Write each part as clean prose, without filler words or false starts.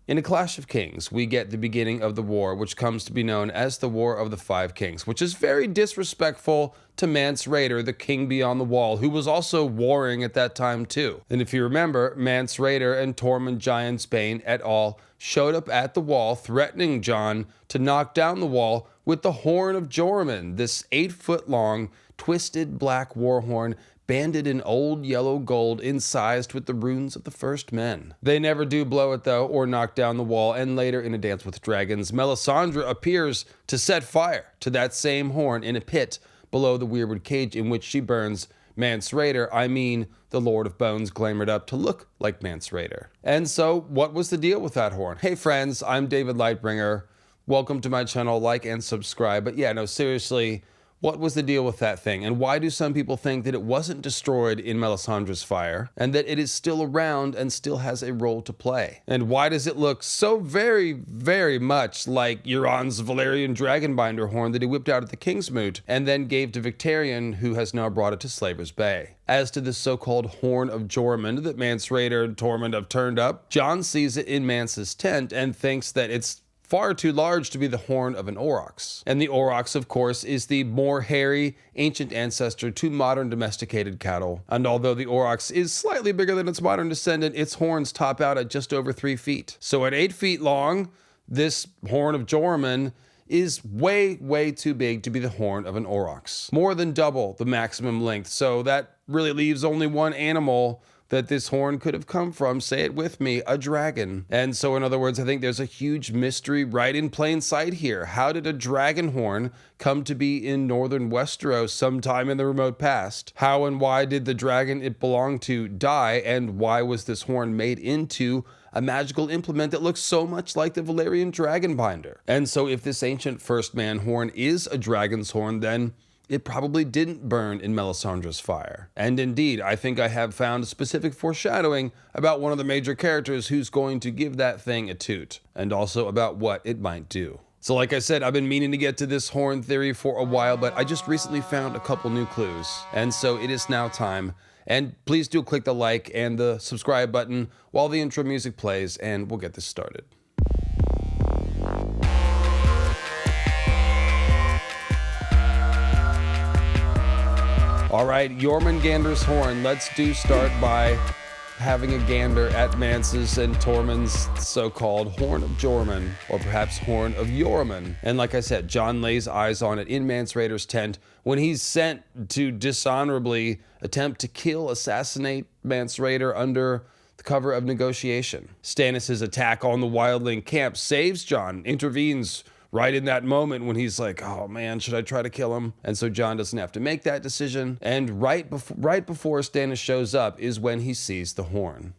In A Clash of Kings, we get the beginning of the war, which comes to be known as the War of the Five Kings, which is very disrespectful to Mance Rayder, the king beyond the wall, who was also warring at that time too. And if you remember, Mance Rayder and Tormund Giantsbane et al. Showed up at the wall, threatening Jon to knock down the wall with the Horn of Joramun, this 8-foot-long, twisted black warhorn banded in old yellow gold, incised with the runes of the first men. They never do blow it though, or knock down the wall, and later in A Dance with Dragons, Melisandre appears to set fire to that same horn in a pit below the weirwood cage, in which she burns Mance Rayder, I mean the Lord of Bones, glamored up to look like Mance Rayder. And so, what was the deal with that horn? Hey friends, I'm David Lightbringer. Welcome to my channel, like and subscribe. But yeah, no, seriously, what was the deal with that thing? And why do some people think that it wasn't destroyed in Melisandre's fire, and that it is still around and still has a role to play? And why does it look so very, very much like Euron's Valyrian dragonbinder horn that he whipped out at the King's Moot and then gave to Victarion, who has now brought it to Slaver's Bay? As to the so-called Horn of Joramun that Mance Rayder and Tormund have turned up, Jon sees it in Mance's tent and thinks that it's far too large to be the horn of an aurochs. And the aurochs, of course, is the more hairy, ancient ancestor to modern domesticated cattle. And although the aurochs is slightly bigger than its modern descendant, its horns top out at just over 3 feet. So at 8 feet long, this Horn of Joramun is way, way too big to be the horn of an aurochs. More than double the maximum length, so that really leaves only one animal that this horn could have come from. Say it with me, a dragon. And so in other words, I think there's a huge mystery right in plain sight here. How did a dragonhorn come to be in northern Westeros sometime in the remote past? How and why did the dragon it belonged to die? And why was this horn made into a magical implement that looks so much like the Valyrian dragonbinder? And so if this ancient first man horn is a dragon's horn, then it probably didn't burn in Melisandre's fire. And indeed, I think I have found specific foreshadowing about one of the major characters who's going to give that thing a toot, and also about what it might do. So like I said, I've been meaning to get to this horn theory for a while, but I just recently found a couple new clues. And so it is now time. And please do click the like and the subscribe button while the intro music plays, and we'll get this started. All right, Jormungandr's horn. Let's start by having a gander at Mance's and Tormund's so-called Horn of Joramun, or perhaps Horn of Joramun. And like I said, Jon lays eyes on it in Mance Rayder's tent when he's sent to dishonorably attempt to assassinate Mance Rayder under the cover of negotiation. Stannis' attack on the Wildling camp saves Jon, intervenes right in that moment when he's like, oh man, should I try to kill him? And so Jon doesn't have to make that decision. And right before Stannis shows up is when he sees the horn.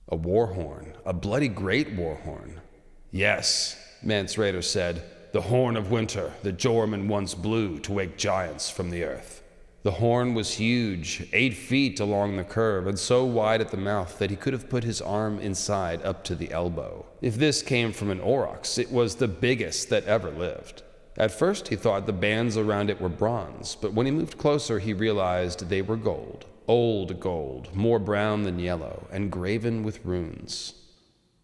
A warhorn, a bloody great warhorn. Yes, Mance Rayder said, the horn of winter that Joramun once blew to wake giants from the earth. The horn was huge, 8 feet along the curve, and so wide at the mouth that he could have put his arm inside up to the elbow. If this came from an aurochs, it was the biggest that ever lived. At first he thought the bands around it were bronze, but when he moved closer he realized they were gold. Old gold, more brown than yellow, and graven with runes.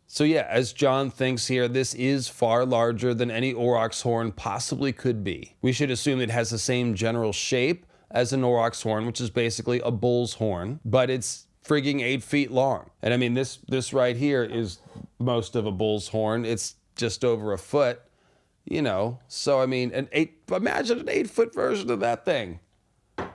So yeah, as Jon thinks here, this is far larger than any aurochs horn possibly could be. We should assume it has the same general shape as an aurochs horn, which is basically a bull's horn, but it's frigging 8 feet long. And I mean, this right here is most of a bull's horn. It's just over a foot, you know. So I mean, imagine an 8-foot version of that thing. I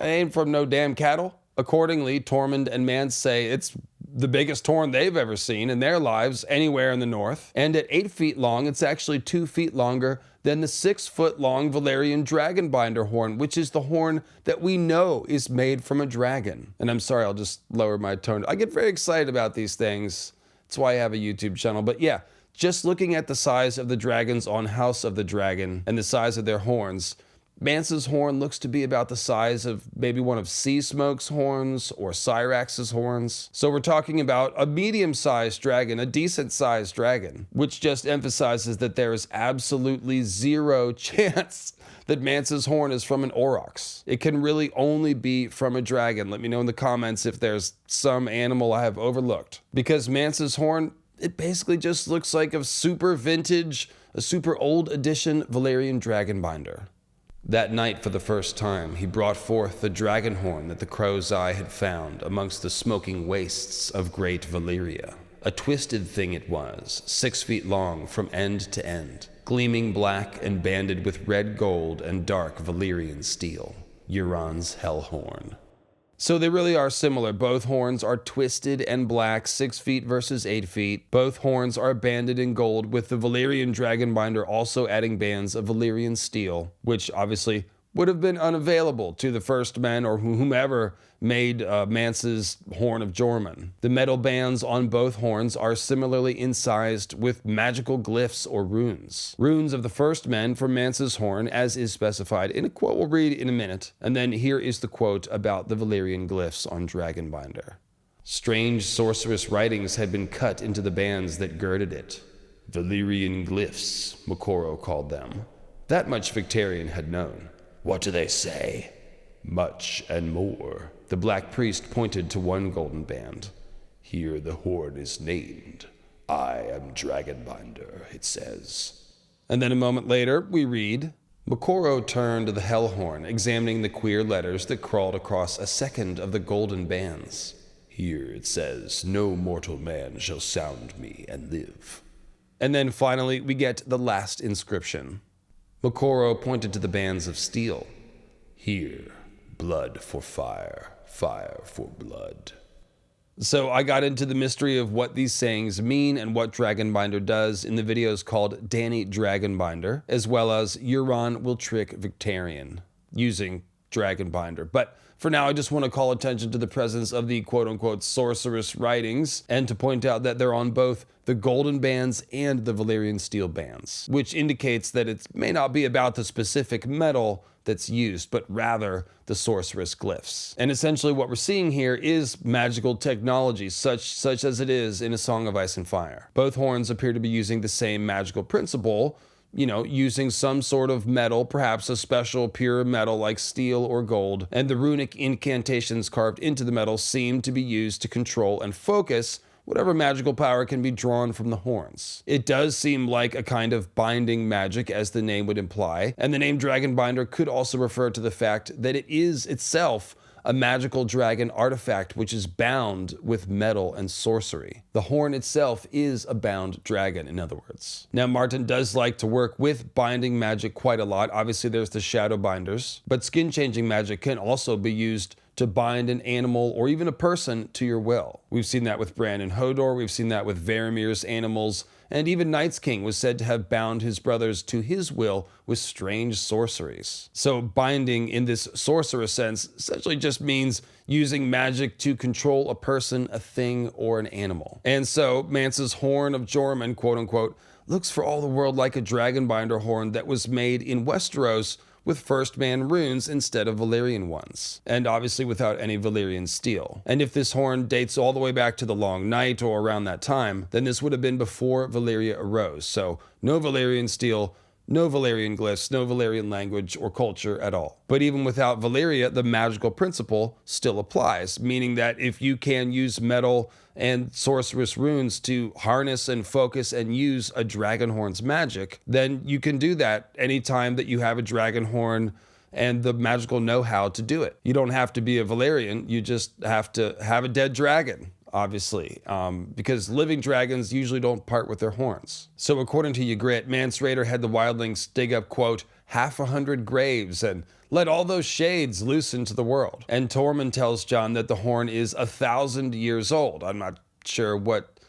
ain't from no damn cattle. Accordingly, Tormund and Mance say it's the biggest horn they've ever seen in their lives anywhere in the north. And at 8 feet long, it's actually 2 feet longer than the 6-foot-long Valyrian dragonbinder horn, which is the horn that we know is made from a dragon. And I'm sorry, I'll just lower my tone. I get very excited about these things. That's why I have a YouTube channel. But yeah, just looking at the size of the dragons on House of the Dragon and the size of their horns, Mance's horn looks to be about the size of maybe one of Sea Smoke's horns or Syrax's horns. So we're talking about a medium-sized dragon, a decent-sized dragon, which just emphasizes that there is absolutely zero chance that Mance's horn is from an aurochs. It can really only be from a dragon. Let me know in the comments if there's some animal I have overlooked. Because Mance's horn, it basically just looks like a super vintage, a super old edition Valyrian dragonbinder. That night, for the first time, he brought forth the dragonhorn that the crow's eye had found amongst the smoking wastes of great Valyria. A twisted thing it was, 6 feet long from end to end, gleaming black and banded with red gold and dark Valyrian steel. Euron's Hellhorn. So they really are similar. Both horns are twisted and black, 6 feet versus 8 feet. Both horns are banded in gold, with the Valyrian dragonbinder also adding bands of Valyrian steel, which obviously would have been unavailable to the First Men or whomever made Mance's Horn of Joramun. The metal bands on both horns are similarly incised with magical glyphs or runes. Runes of the First Men for Mance's horn, as is specified in a quote we'll read in a minute. And then here is the quote about the Valyrian glyphs on Dragonbinder. Strange sorcerous writings had been cut into the bands that girded it. Valyrian glyphs, Moqorro called them. That much Victarion had known. What do they say? Much and more. The Black Priest pointed to one golden band. Here the horn is named. I am Dragonbinder, it says. And then a moment later, we read, Moqorro turned to the Hellhorn, examining the queer letters that crawled across a second of the golden bands. Here it says, no mortal man shall sound me and live. And then finally, we get the last inscription. Moqorro pointed to the bands of steel. Here, blood for fire, fire for blood. So I got into the mystery of what these sayings mean and what Dragonbinder does in the videos called Danny Dragonbinder, as well as Euron will trick Victarion using Dragonbinder. But for now, I just want to call attention to the presence of the quote-unquote sorceress writings and to point out that they're on both the golden bands and the Valyrian steel bands, which indicates that it may not be about the specific metal that's used, but rather the sorceress glyphs. And essentially what we're seeing here is magical technology, such as it is in A Song of Ice and Fire. Both horns appear to be using the same magical principle, using some sort of metal, perhaps a special pure metal like steel or gold, and the runic incantations carved into the metal seem to be used to control and focus whatever magical power can be drawn from the horns. It does seem like a kind of binding magic, as the name would imply, and the name Dragonbinder could also refer to the fact that it is itself a magical dragon artifact which is bound with metal and sorcery. The horn itself is a bound dragon, in other words. Now, Martin does like to work with binding magic quite a lot. Obviously, there's the shadow binders, but skin-changing magic can also be used to bind an animal or even a person to your will. We've seen that with Bran and Hodor, we've seen that with Varamir's animals, and even Night's King was said to have bound his brothers to his will with strange sorceries. So binding in this sorcerer sense essentially just means using magic to control a person, a thing, or an animal. And so Mance's Horn of Joramun, quote unquote, looks for all the world like a Dragonbinder horn that was made in Westeros with First Man runes instead of Valyrian ones, and obviously without any Valyrian steel. And if this horn dates all the way back to the Long Night or around that time, then this would have been before Valyria arose, so no Valyrian steel, no Valyrian glyphs, no Valyrian language or culture at all. But even without Valyria, the magical principle still applies, meaning that if you can use metal and sorceress runes to harness and focus and use a Dragonhorn's magic, then you can do that anytime that you have a Dragonhorn and the magical know-how to do it. You don't have to be a Valyrian, you just have to have a dead dragon, obviously, because living dragons usually don't part with their horns. So according to Ygritte, Mance Rayder had the wildlings dig up, quote, 100 graves and let all those shades loose into the world. And Tormund tells Jon that the horn is 1,000 years old. I'm not sure what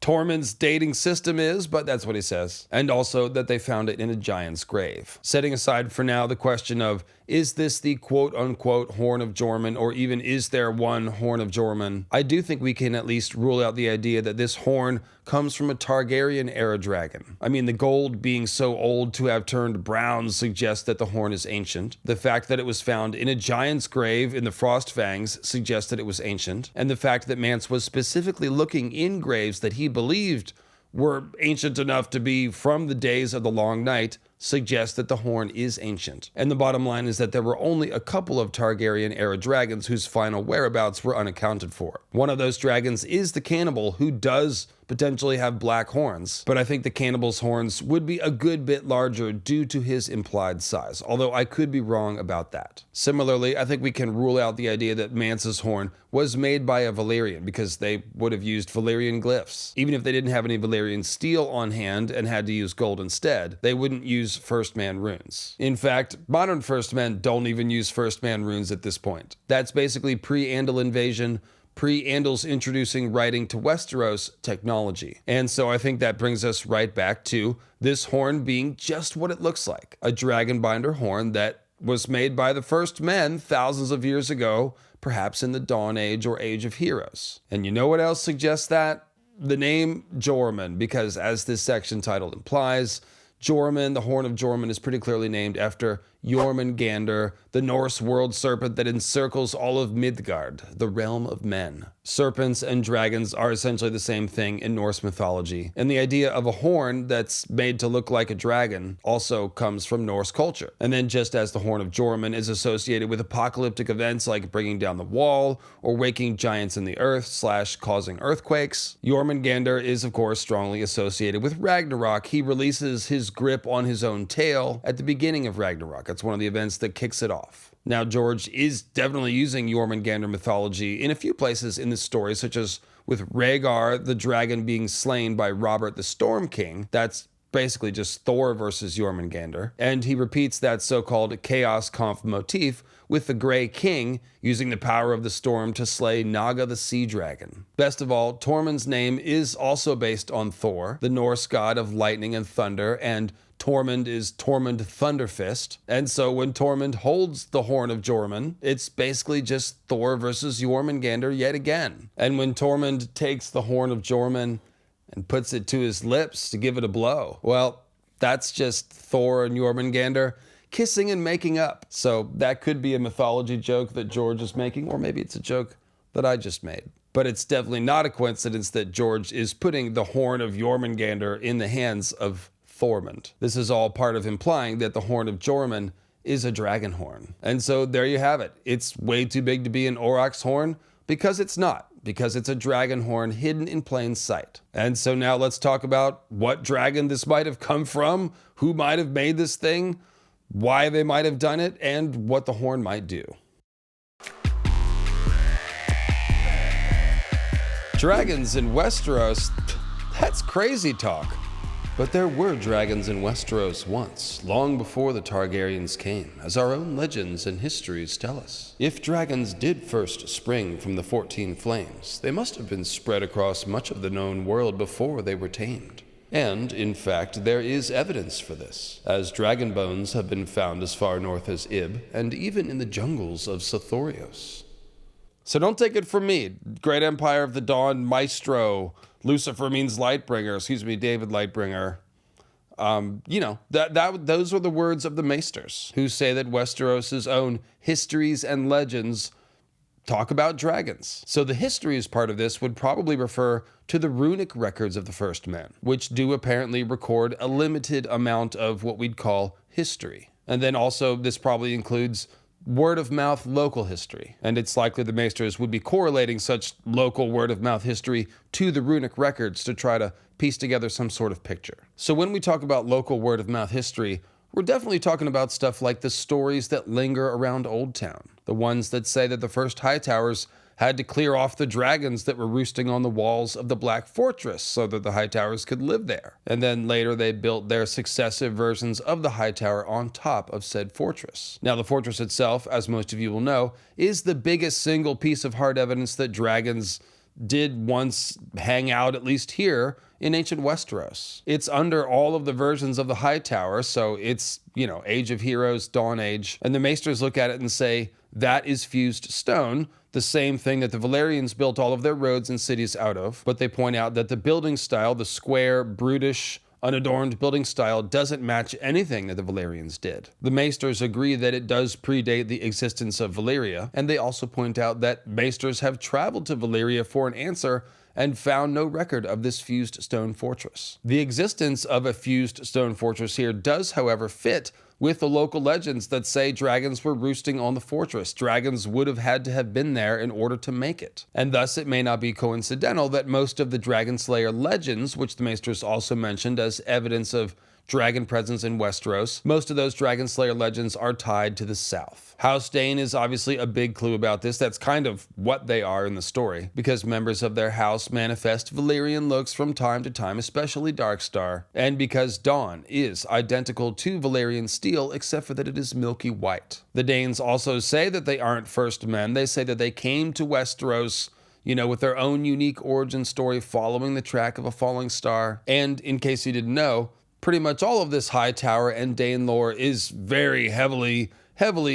Tormund's dating system is, but that's what he says. And also that they found it in a giant's grave. Setting aside for now the question of, is this the quote-unquote Horn of Joramun, or even is there one Horn of Joramun? I do think we can at least rule out the idea that this horn comes from a Targaryen-era dragon. I mean, the gold being so old to have turned brown suggests that the horn is ancient. The fact that it was found in a giant's grave in the Frostfangs suggests that it was ancient. And the fact that Mance was specifically looking in graves that he believed were ancient enough to be from the days of the Long Night suggests that the horn is ancient. And the bottom line is that there were only a couple of Targaryen-era dragons whose final whereabouts were unaccounted for. One of those dragons is the cannibal, who does potentially have black horns, but I think the cannibal's horns would be a good bit larger due to his implied size, although I could be wrong about that. Similarly, I think we can rule out the idea that Mance's horn was made by a Valyrian, because they would have used Valyrian glyphs. Even if they didn't have any Valyrian steel on hand and had to use gold instead, they wouldn't use First Man runes. In fact, modern First Men don't even use First Man runes at this point. That's basically pre-Andal invasion, pre-Andal's introducing writing to Westeros technology. And so I think that brings us right back to this horn being just what it looks like. A dragonbinder horn that was made by the first men thousands of years ago, perhaps in the Dawn Age or Age of Heroes. And you know what else suggests that? The name Joramun, because as this section title implies, Joramun, the Horn of Joramun, is pretty clearly named after Jormungandr, the Norse world serpent that encircles all of Midgard, the realm of men. Serpents and dragons are essentially the same thing in Norse mythology, and the idea of a horn that's made to look like a dragon also comes from Norse culture. And then just as the Horn of Joramun is associated with apocalyptic events like bringing down the wall or waking giants in the earth / causing earthquakes, Jormungandr is of course strongly associated with Ragnarok. He releases his grip on his own tail at the beginning of Ragnarok. That's one of the events that kicks it off. Now, George is definitely using Jormungandr mythology in a few places in this story, such as with Rhaegar, the dragon being slain by Robert the Storm King. That's basically just Thor versus Jormungandr. And he repeats that so-called Chaos Conf motif with the Grey King using the power of the storm to slay Naga the Sea Dragon. Best of all, Tormund's name is also based on Thor, the Norse god of lightning and thunder, and Tormund is Tormund Thunderfist. And so when Tormund holds the Horn of Joramun, it's basically just Thor versus Jormungandr yet again. And when Tormund takes the Horn of Joramun and puts it to his lips to give it a blow, well, that's just Thor and Jormungandr kissing and making up. So that could be a mythology joke that George is making, or maybe it's a joke that I just made. But it's definitely not a coincidence that George is putting the Horn of Jormungandr in the hands of Tormund. This is all part of implying that the Horn of Joramun is a dragonhorn. And so there you have it. It's way too big to be an aurochs horn, because it's not, because it's a dragonhorn hidden in plain sight. And so now let's talk about what dragon this might have come from, who might have made this thing, why they might have done it, and what the horn might do. Dragons in Westeros, that's crazy talk. But there were dragons in Westeros once, long before the Targaryens came, as our own legends and histories tell us. If dragons did first spring from the 14 flames, they must have been spread across much of the known world before they were tamed. And, in fact, there is evidence for this, as dragon bones have been found as far north as Ib, and even in the jungles of Sothorios. So don't take it from me, Great Empire of the Dawn Maestro. Lucifer means Lightbringer, David Lightbringer. Those were the words of the Maesters, who say that Westeros' own histories and legends talk about dragons. So the histories part of this would probably refer to the runic records of the first men, which do apparently record a limited amount of what we'd call history. And then also this probably includes word-of-mouth local history, and it's likely the Maesters would be correlating such local word-of-mouth history to the runic records to try to piece together some sort of picture. So when we talk about local word-of-mouth history, we're definitely talking about stuff like the stories that linger around Old Town, the ones that say that the first Hightowers had to clear off the dragons that were roosting on the walls of the Black Fortress so that the Hightowers could live there. And then later they built their successive versions of the Hightower on top of said fortress. Now the fortress itself, as most of you will know, is the biggest single piece of hard evidence that dragons did once hang out, at least here, in ancient Westeros. It's under all of the versions of the Hightower, so it's, Age of Heroes, Dawn Age, and the Maesters look at it and say, that is fused stone, the same thing that the Valyrians built all of their roads and cities out of, but they point out that the building style, the square, brutish, unadorned building style, doesn't match anything that the Valyrians did. The Maesters agree that it does predate the existence of Valyria, and they also point out that Maesters have traveled to Valyria for an answer and found no record of this fused stone fortress. The existence of a fused stone fortress here does, however, fit with the local legends that say dragons were roosting on the fortress. Dragons would have had to have been there in order to make it. And thus it may not be coincidental that most of the Dragon Slayer legends, which the Maesters also mentioned as evidence of dragon presence in Westeros, most of those Dragon Slayer legends are tied to the south. House Dane is obviously a big clue about this. That's kind of what they are in the story, because members of their house manifest Valyrian looks from time to time, especially Darkstar, and because Dawn is identical to Valyrian steel, except for that it is milky white. The Danes also say that they aren't first men. They say that they came to Westeros, with their own unique origin story following the track of a falling star. And in case you didn't know, pretty much all of this Hightower and Dane lore is very heavily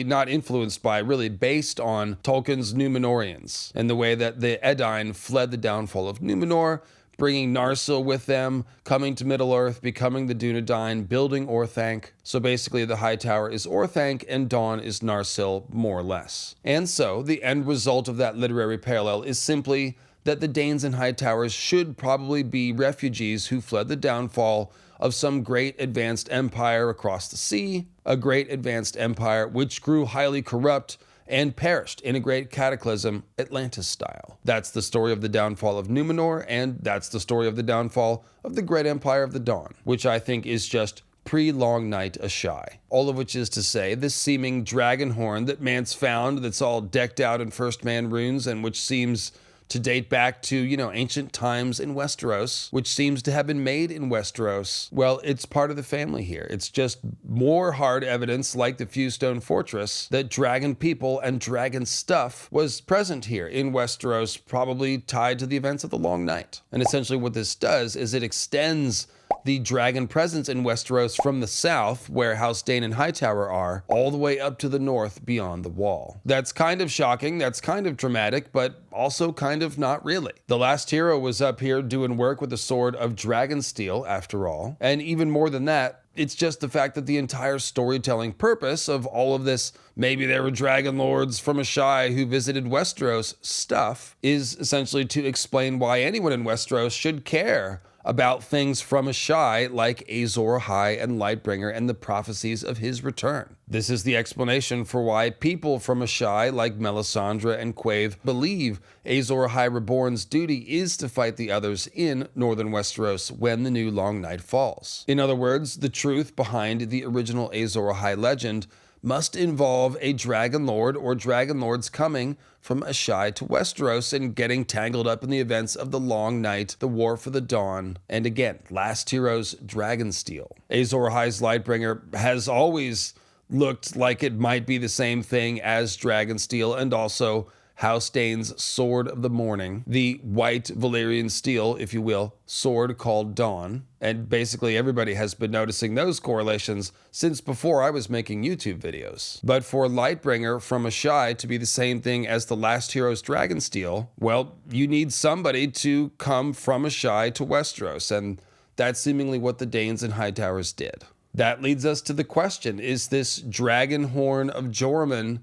not influenced by, really based on Tolkien's Númenóreans and the way that the Edain fled the downfall of Númenor, bringing Narsil with them, coming to Middle-earth, becoming the Dunedain, building Orthanc. So basically the Hightower is Orthanc and Dawn is Narsil, more or less. And so the end result of that literary parallel is simply that the Danes and Hightowers should probably be refugees who fled the downfall of some great advanced empire across the sea, a great advanced empire which grew highly corrupt and perished in a great cataclysm, Atlantis style. That's the story of the downfall of Númenor, and that's the story of the downfall of the great empire of the Dawn, which I think is just pre-Long Night Ashai. All of which is to say, this seeming Dragonhorn that Mance found that's all decked out in First Man runes and which seems to date back to, ancient times in Westeros, which seems to have been made in Westeros. Well, it's part of the family here. It's just more hard evidence, like the Fused Stone Fortress, that dragon people and dragon stuff was present here in Westeros, probably tied to the events of the Long Night. And essentially what this does is it extends the dragon presence in Westeros from the south, where House Dane and Hightower are, all the way up to the north beyond the wall. That's kind of shocking, that's kind of dramatic, but also kind of not really. The last hero was up here doing work with the sword of Dragonsteel, after all. And even more than that, it's just the fact that the entire storytelling purpose of all of this, maybe there were dragon lords from Ashai who visited Westeros stuff, is essentially to explain why anyone in Westeros should care about things from Ashai like Azor Ahai and Lightbringer and the prophecies of his return. This is the explanation for why people from Ashai like Melisandre and Quaithe believe Azor Ahai Reborn's duty is to fight the others in northern Westeros when the new Long Night falls. In other words, the truth behind the original Azor Ahai legend must involve a dragon lord or dragon lords coming from Ashai to Westeros and getting tangled up in the events of the Long Night, the War for the Dawn, and again, Last Hero's Dragonsteel. Azor Ahai's Lightbringer has always looked like it might be the same thing as Dragonsteel, and also House Dane's Sword of the Morning, the white Valyrian steel, if you will, sword called Dawn. And basically everybody has been noticing those correlations since before I was making YouTube videos. But for Lightbringer from Ashai to be the same thing as the Last Hero's Dragonsteel, well, you need somebody to come from Ashai to Westeros, and that's seemingly what the Danes and Hightowers did. That leads us to the question, is this Dragonhorn of Joramun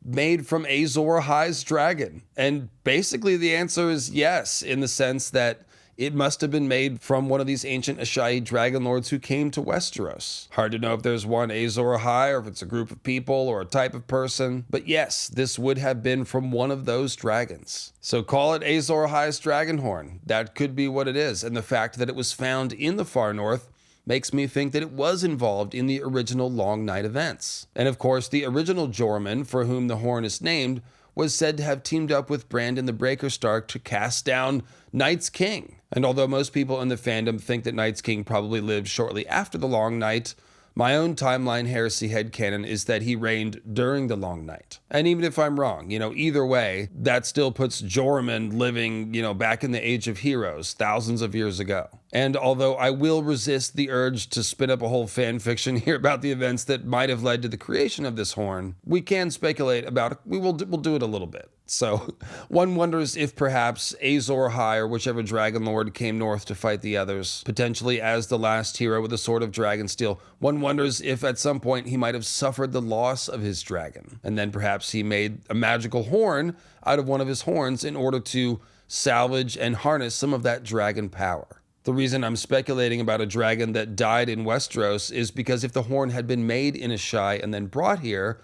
made from Azor Ahai's dragon? And basically the answer is yes, in the sense that it must have been made from one of these ancient Ashai dragon lords who came to Westeros. Hard to know if there's one Azor Ahai or if it's a group of people or a type of person, but yes, this would have been from one of those dragons. So call it Azor Ahai's Dragonhorn. That could be what it is, and the fact that it was found in the far north makes me think that it was involved in the original Long Night events. And of course, the original Jormungandr, for whom the horn is named, was said to have teamed up with Brandon the Breaker Stark to cast down Night's King. And although most people in the fandom think that Night's King probably lived shortly after the Long Night, my own timeline heresy headcanon is that he reigned during the Long Night. And even if I'm wrong, either way, that still puts Joramun living, back in the Age of Heroes, thousands of years ago. And although I will resist the urge to spin up a whole fan fiction here about the events that might have led to the creation of this horn, we can speculate about it. We'll do it a little bit. So one wonders if perhaps Azor Ahai or whichever dragon lord came north to fight the others, potentially as the last hero with the sword of Dragonsteel, one wonders if at some point he might have suffered the loss of his dragon, and then perhaps he made a magical horn out of one of his horns in order to salvage and harness some of that dragon power. The reason I'm speculating about a dragon that died in Westeros is because if the horn had been made in Asshai and then brought here,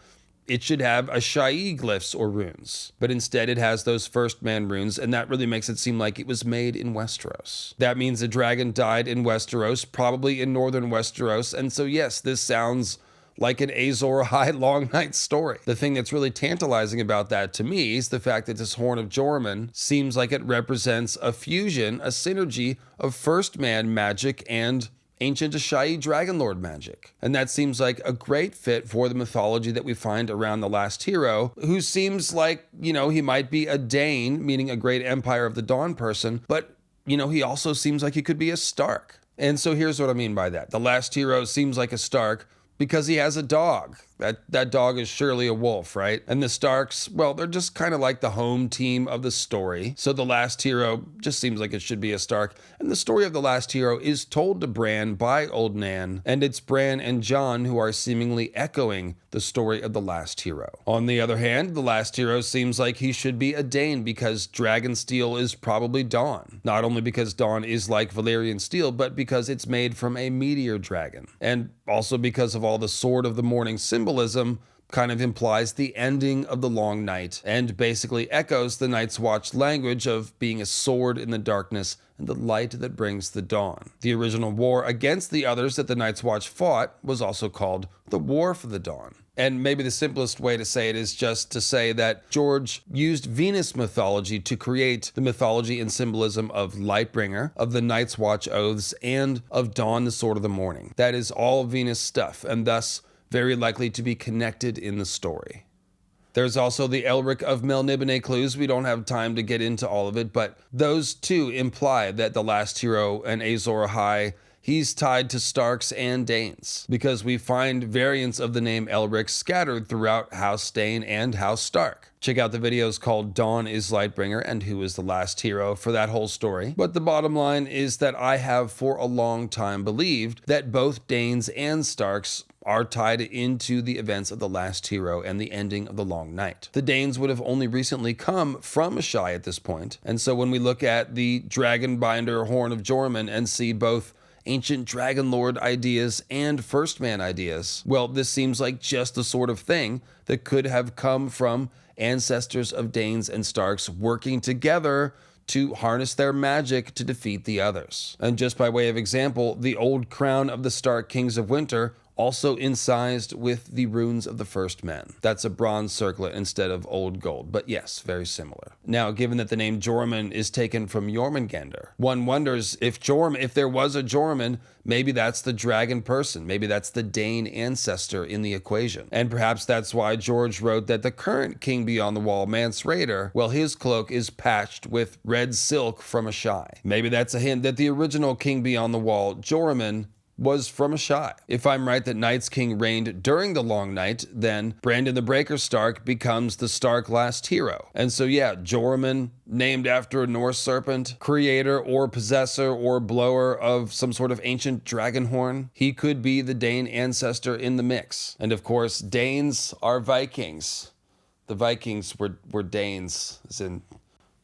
it should have Asshai glyphs or runes. But instead it has those first man runes, and that really makes it seem like it was made in Westeros. That means the dragon died in Westeros, probably in northern Westeros, and so yes, this sounds like an Azor Ahai Long Night story. The thing that's really tantalizing about that to me is the fact that this Horn of Joramun seems like it represents a fusion, a synergy of first man magic and ancient Asshai Dragonlord magic. And that seems like a great fit for the mythology that we find around the last hero, who seems like, he might be a Dane, meaning a great Empire of the Dawn person, but, he also seems like he could be a Stark. And so here's what I mean by that. The last hero seems like a Stark because he has a dog. That dog is surely a wolf, right? And the Starks, well, they're just kind of like the home team of the story. So the last hero just seems like it should be a Stark. And the story of the last hero is told to Bran by Old Nan, and it's Bran and Jon who are seemingly echoing the story of the last hero. On the other hand, the last hero seems like he should be a Dane because Dragonsteel is probably Dawn. Not only because Dawn is like Valyrian steel, but because it's made from a meteor dragon. And also because of all the Sword of the Morning symbolism kind of implies the ending of the long night and basically echoes the Night's Watch language of being a sword in the darkness and the light that brings the dawn. The original war against the others that the Night's Watch fought was also called the War for the Dawn. And maybe the simplest way to say it is just to say that George used Venus mythology to create the mythology and symbolism of Lightbringer, of the Night's Watch oaths, and of Dawn, the Sword of the Morning. That is all Venus stuff, and thus very likely to be connected in the story. There's also the Elric of Melniboné clues. We don't have time to get into all of it, but those two imply that the last hero, an Azor Ahai, he's tied to Starks and Danes, because we find variants of the name Elric scattered throughout House Dane and House Stark. Check out the videos called Dawn is Lightbringer and Who is the Last Hero for that whole story. But the bottom line is that I have for a long time believed that both Danes and Starks are tied into the events of the last hero and the ending of the long night. The Danes would have only recently come from Asshai at this point, and so when we look at the dragonbinder Horn of Joramun and see both ancient Dragonlord ideas and First Man ideas, well, this seems like just the sort of thing that could have come from ancestors of Danes and Starks working together to harness their magic to defeat the others. And just by way of example, the old crown of the Stark Kings of Winter also incised with the runes of the first men. That's a bronze circlet instead of old gold, but yes, very similar. Now, given that the name Joramun is taken from Jormungandr, one wonders if there was a Joramun, maybe that's the dragon person, maybe that's the Dane ancestor in the equation. And perhaps that's why George wrote that the current king beyond the wall, Mance Rayder, well, his cloak is patched with red silk from Asshai. Maybe that's a hint that the original king beyond the wall, Joramun, was from Asshai. If I'm right that Night's King reigned during the Long Night, then Brandon the Breaker Stark becomes the Stark last hero. And so yeah, Joramun, named after a Norse serpent, creator or possessor or blower of some sort of ancient dragonhorn, he could be the Dane ancestor in the mix. And of course, Danes are Vikings. The Vikings were Danes, as in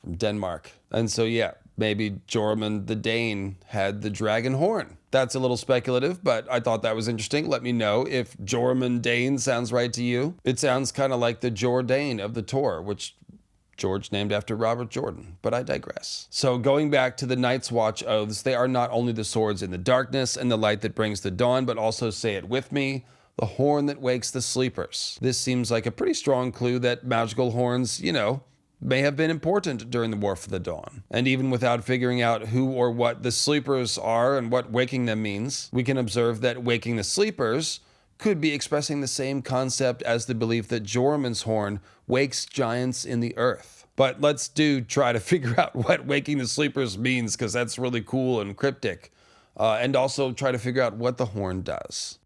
from Denmark. And so yeah, maybe Joramun the Dane had the Dragonhorn. That's a little speculative, but I thought that was interesting. Let me know if Joramun Dane sounds right to you. It sounds kind of like the Jourdain of the Tor, which George named after Robert Jordan, but I digress. So going back to the Night's Watch oaths, they are not only the swords in the darkness and the light that brings the dawn, but also, say it with me, the horn that wakes the sleepers. This seems like a pretty strong clue that magical horns, may have been important during the War for the Dawn. And even without figuring out who or what the sleepers are and what waking them means, we can observe that waking the sleepers could be expressing the same concept as the belief that Joramun's horn wakes giants in the earth. But let's try to figure out what waking the sleepers means, because that's really cool and cryptic. And also try to figure out what the horn does.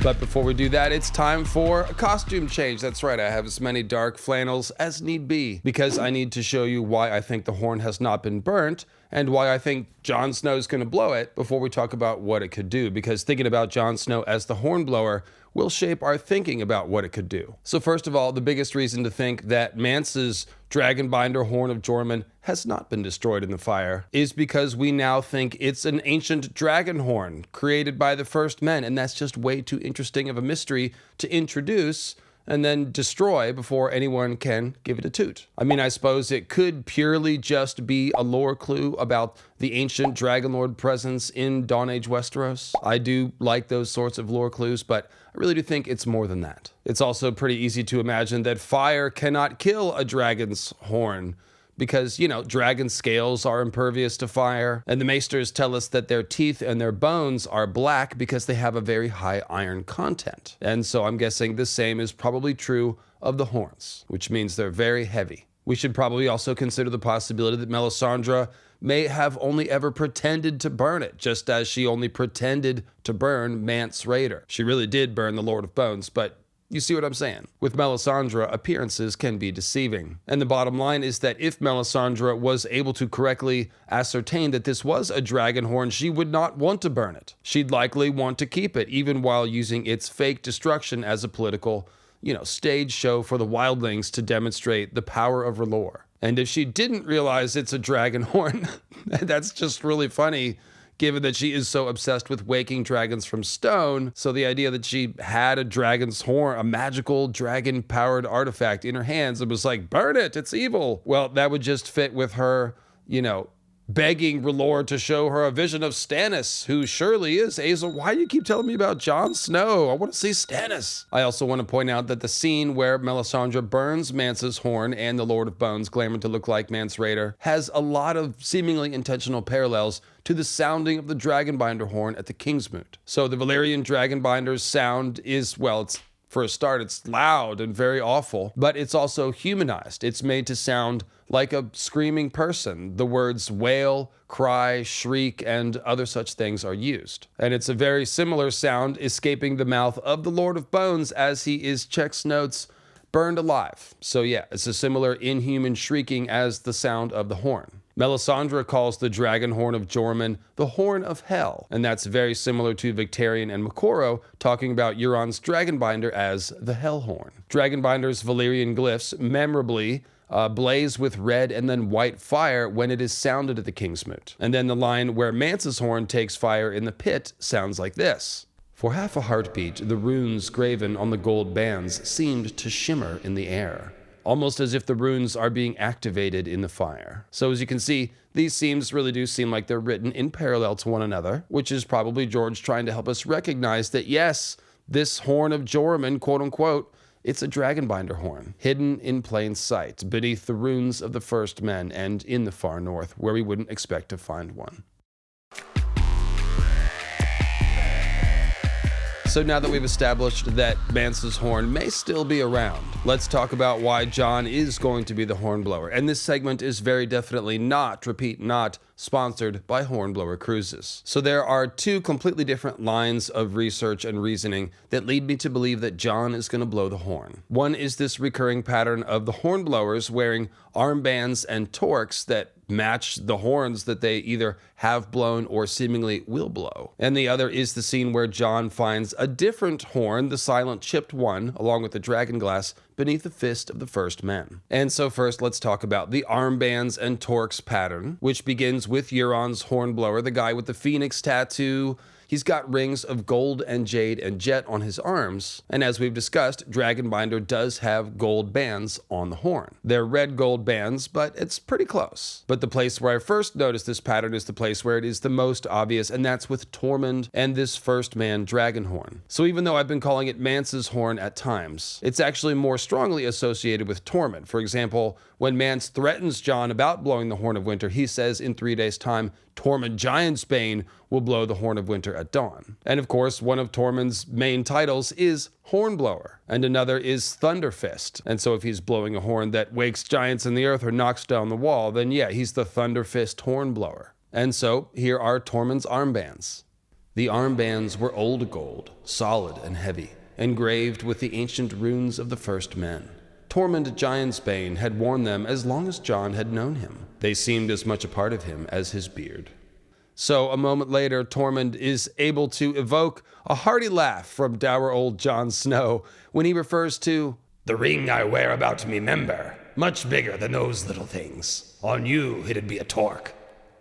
But before we do that, it's time for a costume change. That's right, I have as many dark flannels as need be, because I need to show you why I think the horn has not been burnt, and why I think Jon Snow's gonna blow it before we talk about what it could do. Because thinking about Jon Snow as the Hornblower, will shape our thinking about what it could do. So first of all, the biggest reason to think that Mance's dragonbinder Horn of Joramun has not been destroyed in the fire is because we now think it's an ancient dragonhorn created by the first men, and that's just way too interesting of a mystery to introduce and then destroy before anyone can give it a toot. I mean, I suppose it could purely just be a lore clue about the ancient Dragonlord presence in Dawn Age Westeros. I do like those sorts of lore clues, but I really do think it's more than that. It's also pretty easy to imagine that fire cannot kill a dragon's horn, because, you know, dragon scales are impervious to fire, and the maesters tell us that their teeth and their bones are black because they have a very high iron content. And so I'm guessing the same is probably true of the horns, which means they're very heavy. We should probably also consider the possibility that Melisandre may have only ever pretended to burn it, just as she only pretended to burn Mance Rayder. She really did burn the Lord of Bones, but you see what I'm saying? With Melisandre, appearances can be deceiving. And the bottom line is that if Melisandre was able to correctly ascertain that this was a dragonhorn, she would not want to burn it. She'd likely want to keep it, even while using its fake destruction as a political, stage show for the Wildlings to demonstrate the power of her lore. And if she didn't realize it's a dragonhorn, that's just really funny, given that she is so obsessed with waking dragons from stone. So the idea that she had a dragon's horn, a magical dragon-powered artifact in her hands and was like, burn it, it's evil. Well, that would just fit with her, begging R'hllor to show her a vision of Stannis, who surely is Azor. Why do you keep telling me about Jon Snow? I want to see Stannis. I also want to point out that the scene where Melisandre burns Mance's horn and the Lord of Bones, claiming to look like Mance Rayder, has a lot of seemingly intentional parallels to the sounding of the dragonbinder horn at the Kingsmoot. So the Valyrian dragonbinder's sound is, for a start, it's loud and very awful, but it's also humanized. It's made to sound like a screaming person. The words wail, cry, shriek, and other such things are used. And it's a very similar sound escaping the mouth of the Lord of Bones as he is, checks notes, burned alive. So yeah, it's a similar inhuman shrieking as the sound of the horn. Melisandre calls the Dragonhorn of Joramun the Horn of Hell, and that's very similar to Victarion and Mokoro talking about Euron's Dragonbinder as the Hellhorn. Dragonbinder's Valyrian glyphs memorably blaze with red and then white fire when it is sounded at the Kingsmoot. And then the line where Mance's horn takes fire in the pit sounds like this. For half a heartbeat, the runes graven on the gold bands seemed to shimmer in the air, almost as if the runes are being activated in the fire. So as you can see, these themes really do seem like they're written in parallel to one another, which is probably George trying to help us recognize that yes, this Horn of Joramun, quote unquote, it's a dragonbinder horn, hidden in plain sight, beneath the runes of the first men and in the far north, where we wouldn't expect to find one. So now that we've established that Mance's horn may still be around, let's talk about why Jon is going to be the Hornblower. And this segment is very definitely not sponsored by Hornblower Cruises. So there are two completely different lines of research and reasoning that lead me to believe that Jon is going to blow the horn. One is this recurring pattern of the Hornblowers wearing armbands and torques that match the horns that they either have blown or seemingly will blow. And the other is the scene where Jon finds a different horn, the silent chipped one, along with the dragonglass, beneath the fist of the first men. And so first, let's talk about the armbands and torques pattern, which begins with Euron's Hornblower, the guy with the phoenix tattoo. He's got rings of gold and jade and jet on his arms, and as we've discussed, Dragonbinder does have gold bands on the horn. They're red gold bands, but it's pretty close. But the place where I first noticed this pattern is the place where it is the most obvious, and that's with Tormund and this first man Dragonhorn. So even though I've been calling it Mance's horn at times, it's actually more strongly associated with Tormund. For example, when Mance threatens Jon about blowing the Horn of Winter, he says in 3 days' time, Tormund Giantsbane will blow the Horn of Winter at dawn. And of course, one of Tormund's main titles is Hornblower, and another is Thunderfist. And so if he's blowing a horn that wakes giants in the earth or knocks down the wall, then yeah, he's the Thunderfist Hornblower. And so here are Tormund's armbands. The armbands were old gold, solid and heavy, engraved with the ancient runes of the first men. Tormund Giantsbane had worn them as long as Jon had known him. They seemed as much a part of him as his beard. So a moment later, Tormund is able to evoke a hearty laugh from dour old Jon Snow when he refers to the ring I wear about me member, much bigger than those little things. On you, it'd be a torque.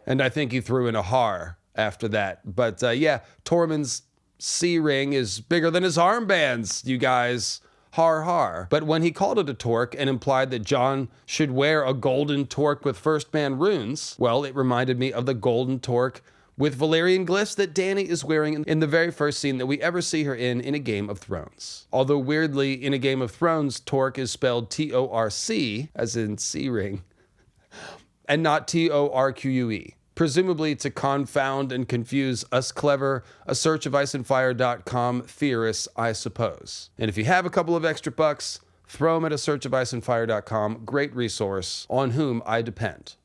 And I think he threw in a har after that. But yeah, Tormund's sea ring is bigger than his armbands, you guys. Har har. But when he called it a torque and implied that Jon should wear a golden torque with first man runes, well, it reminded me of the golden torque with Valyrian glyphs that Dany is wearing in the very first scene that we ever see her in A Game of Thrones. Although weirdly, in A Game of Thrones, torque is spelled T-O-R-C, as in sea ring, and not T-O-R-Q-U-E. Presumably to confound and confuse us clever, asearchofIceandFire.com theorists, I suppose. And if you have a couple of extra bucks, throw them at asearchofIceandFire.com, great resource, on whom I depend.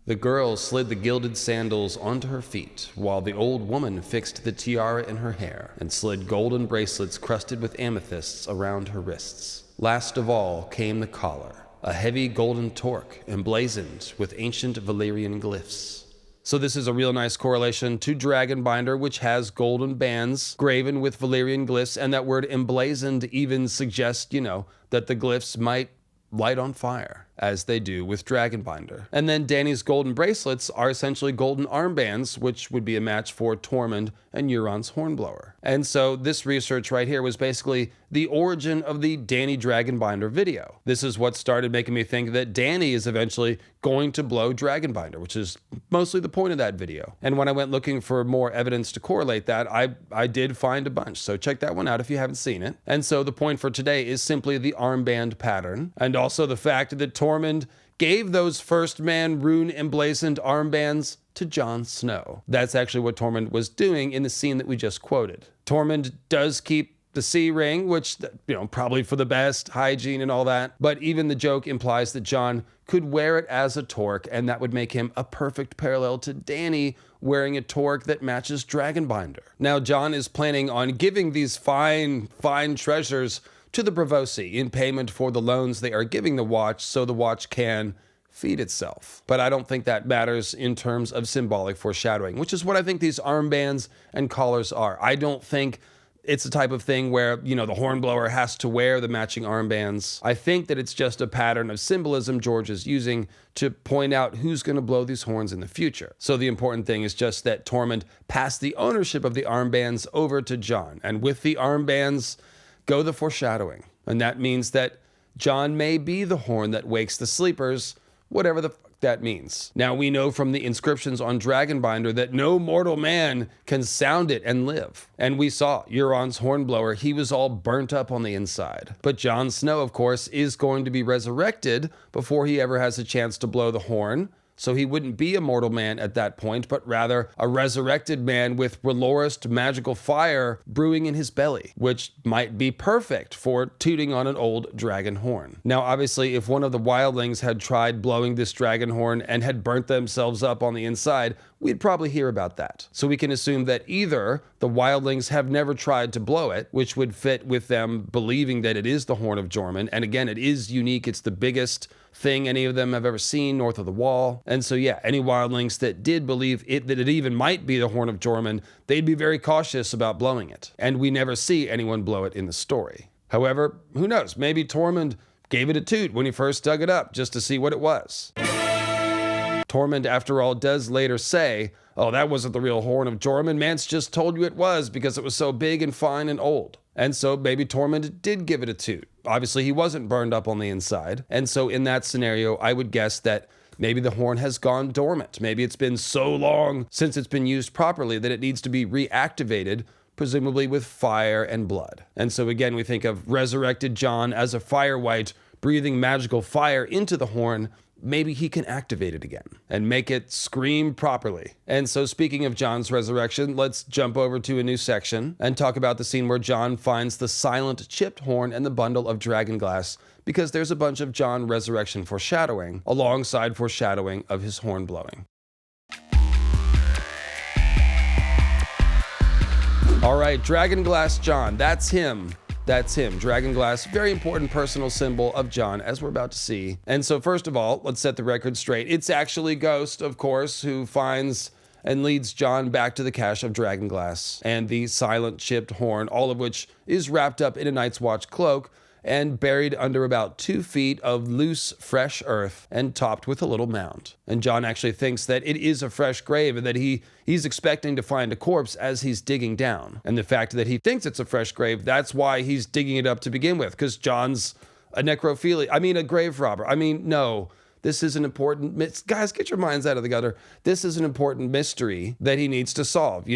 The girl slid the gilded sandals onto her feet, while the old woman fixed the tiara in her hair and slid golden bracelets crusted with amethysts around her wrists. Last of all came the collar, a heavy golden torque emblazoned with ancient Valyrian glyphs. So this is a real nice correlation to Dragonbinder, which has golden bands graven with Valyrian glyphs, and that word emblazoned even suggests, that the glyphs might light on fire, as they do with Dragonbinder. And then Dany's golden bracelets are essentially golden armbands, which would be a match for Tormund and Euron's Hornblower. And so this research right here was basically the origin of the Dany Dragonbinder video. This is what started making me think that Dany is eventually going to blow Dragonbinder, which is mostly the point of that video. And when I went looking for more evidence to correlate that, I did find a bunch. So check that one out if you haven't seen it. And so the point for today is simply the armband pattern, and also the fact that Tormund gave those first man rune emblazoned armbands to Jon Snow. That's actually what Tormund was doing in the scene that we just quoted. Tormund does keep the sea ring, which, probably for the best, hygiene and all that. But even the joke implies that Jon could wear it as a torque, and that would make him a perfect parallel to Dany wearing a torque that matches Dragonbinder. Now, Jon is planning on giving these fine treasures to the Braavosi in payment for the loans they are giving the watch so the watch can feed itself. But I don't think that matters in terms of symbolic foreshadowing, which is what I think these armbands and collars are. I don't think it's the type of thing where, the hornblower has to wear the matching armbands. I think that it's just a pattern of symbolism George is using to point out who's going to blow these horns in the future. So the important thing is just that Tormund passed the ownership of the armbands over to Jon. And with the armbands go the foreshadowing. And that means that Jon may be the horn that wakes the sleepers, whatever the fuck that means. Now, we know from the inscriptions on Dragonbinder that no mortal man can sound it and live. And we saw Euron's hornblower, he was all burnt up on the inside. But Jon Snow, of course, is going to be resurrected before he ever has a chance to blow the horn. So he wouldn't be a mortal man at that point, but rather a resurrected man with R'hllorist magical fire brewing in his belly, which might be perfect for tooting on an old dragon horn. Now, obviously, if one of the wildlings had tried blowing this dragon horn and had burnt themselves up on the inside, we'd probably hear about that. So we can assume that either the wildlings have never tried to blow it, which would fit with them believing that it is the Horn of Joramun. And again, it is unique. It's the biggest thing any of them have ever seen north of the wall. And so yeah, any wildlings that did believe that it even might be the Horn of Joramun, they'd be very cautious about blowing it. And we never see anyone blow it in the story. However, who knows? Maybe Tormund gave it a toot when he first dug it up just to see what it was. Tormund, after all, does later say, "Oh, that wasn't the real Horn of Joramun. Mance just told you it was because it was so big and fine and old." And so maybe Tormund did give it a toot. Obviously, he wasn't burned up on the inside. And so in that scenario, I would guess that maybe the horn has gone dormant. Maybe it's been so long since it's been used properly that it needs to be reactivated, presumably with fire and blood. And so again, we think of resurrected Jon as a fire wight breathing magical fire into the horn. Maybe he can activate it again and make it scream properly. And so speaking of Jon's resurrection, let's jump over to a new section and talk about the scene where Jon finds the silent chipped horn and the bundle of dragonglass, because there's a bunch of Jon resurrection foreshadowing alongside foreshadowing of his horn blowing. All right, Dragonglass Jon, that's him. That's him. Dragonglass, very important personal symbol of Jon, as we're about to see. And so first of all, let's set the record straight. It's actually Ghost, of course, who finds and leads Jon back to the cache of Dragonglass and the silent chipped horn, all of which is wrapped up in a Night's Watch cloak and buried under about 2 feet of loose, fresh earth and topped with a little mound. And Jon actually thinks that it is a fresh grave and that he's expecting to find a corpse as he's digging down. And the fact that he thinks it's a fresh grave, that's why he's digging it up to begin with, because Jon's a a grave robber. No. This is an important, guys, get your minds out of the gutter. This is an important mystery that he needs to solve.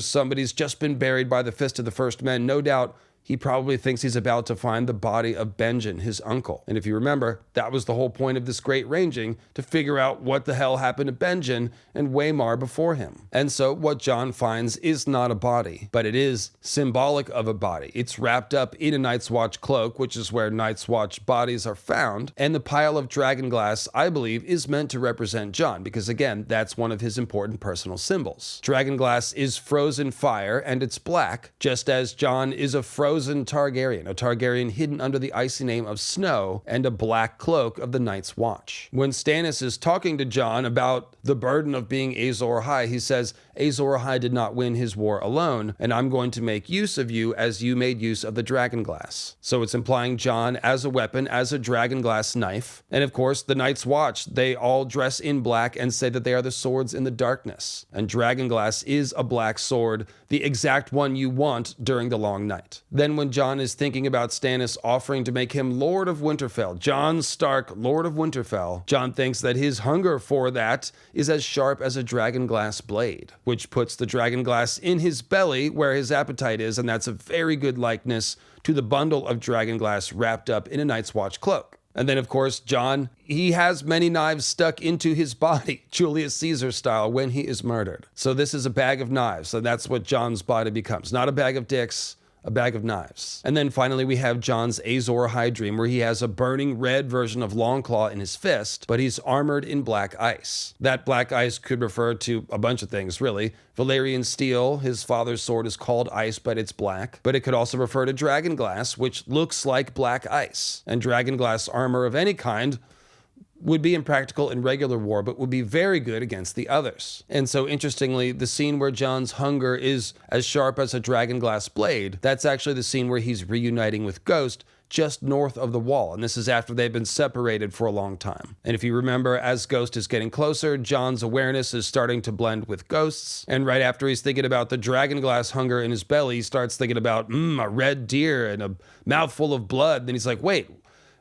Somebody's just been buried by the fist of the first men. No doubt he probably thinks he's about to find the body of Benjen, his uncle. And if you remember, that was the whole point of this great ranging, to figure out what the hell happened to Benjen and Waymar before him. And so what Jon finds is not a body, but it is symbolic of a body. It's wrapped up in a Night's Watch cloak, which is where Night's Watch bodies are found. And the pile of dragonglass, I believe, is meant to represent Jon, because again, that's one of his important personal symbols. Dragonglass is frozen fire and it's black, just as Jon is a frozen Targaryen, a Targaryen hidden under the icy name of Snow and a black cloak of the Night's Watch. When Stannis is talking to Jon about the burden of being Azor Ahai, he says, Azor Ahai did not win his war alone, and I'm going to make use of you as you made use of the dragonglass. So it's implying Jon as a weapon, as a dragonglass knife. And of course, the Night's Watch, they all dress in black and say that they are the swords in the darkness. And dragonglass is a black sword, the exact one you want during the long night. Then when Jon is thinking about Stannis offering to make him Lord of Winterfell, Jon Stark, Lord of Winterfell, Jon thinks that his hunger for that is as sharp as a dragonglass blade, which puts the dragonglass in his belly where his appetite is, and that's a very good likeness to the bundle of dragonglass wrapped up in a Night's Watch cloak. And then, of course, Jon, he has many knives stuck into his body, Julius Caesar style, when he is murdered. So this is a bag of knives, and that's what Jon's body becomes. Not a bag of dicks, a bag of knives. And then finally we have Jon's Azor Ahai dream, where he has a burning red version of Longclaw in his fist, but he's armored in black ice. That black ice could refer to a bunch of things, really. Valyrian steel, his father's sword is called ice, but it's black. But it could also refer to dragonglass, which looks like black ice. And dragonglass armor of any kind would be impractical in regular war, but would be very good against the others. And so interestingly, the scene where Jon's hunger is as sharp as a dragonglass blade, that's actually the scene where he's reuniting with Ghost just north of the wall. And this is after they've been separated for a long time. And if you remember, as Ghost is getting closer, Jon's awareness is starting to blend with Ghost's. And right after he's thinking about the dragonglass hunger in his belly, he starts thinking about, a red deer and a mouthful of blood. Then he's like, wait,